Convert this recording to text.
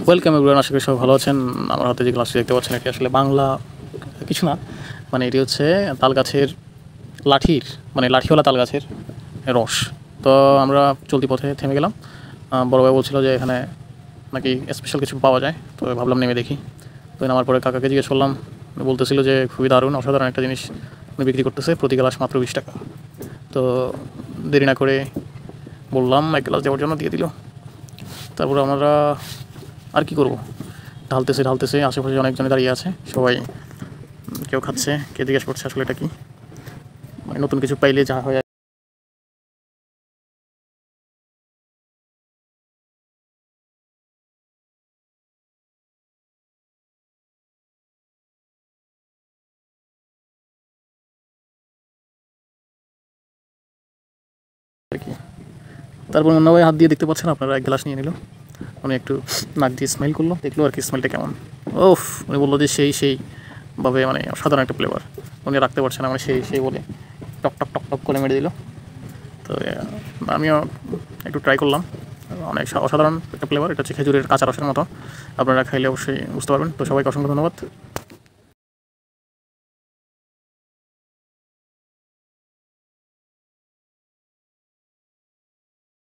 Welcome everyone, আশা করি সবাই ভালো আছেন। আমার হাতে যে গ্লাসটি দেখতে পাচ্ছেন এটি আসলে বাংলা কিছু না, মানে এটি হচ্ছে তাল গাছের লাঠির, মানে লাঠিওয়ালা তাল গাছের রস। তো আমরা চলতি পথে থেমে গেলাম। বড় ভাই বলছিল যে এখানে নাকি স্পেশাল কিছু পাওয়া যায়, তো ভাবলাম নেমে দেখি। তো নামার পরে কাকাকে জিজ্ঞেস করলাম, বলতেছিল যে খুবই দারুণ অসাধারণ একটা জিনিস উনি বিক্রি করতেছে, প্রতি গ্লাস মাত্র 20 টাকা। তো দেরি না করে বললাম, এক গ্লাস দেওয়ার জন্য দিয়ে দিল। তারপর আমরা আর কি করব, ঢালতেছে ঢালতেছে, আশেপাশে অনেকজনে দাঁড়িয়ে আছে, সবাই কেউ খাচ্ছে, কেউ জিজ্ঞেস করছে আসলে এটা কি, মানে নতুন কিছু পাইলে যা হয় আর কি। তারপর অন্য ভাই হাত দিয়ে দেখতে পাচ্ছেন আপনারা, এক গ্লাস নিয়ে নিল। উনি একটু নাক দিয়ে স্মেল করলো, দেখলো আর কি স্মেলটা কেমন। ওফ, উনি বললো যে সেই ভাবে, মানে সাধারণ একটা ফ্লেভার, উনি রাখতে পারছে না, মানে সেই বলে টক টক টক টক করে মেরে দিল। তো আমিও একটু ট্রাই করলাম, অনেক অসাধারণ একটা ফ্লেভার। এটা হচ্ছে খেজুরের কাঁচা রসের মতো, আপনারা খাইলে অবশ্যই বুঝতে পারবেন। তো সবাইকে অসংখ্য ধন্যবাদ।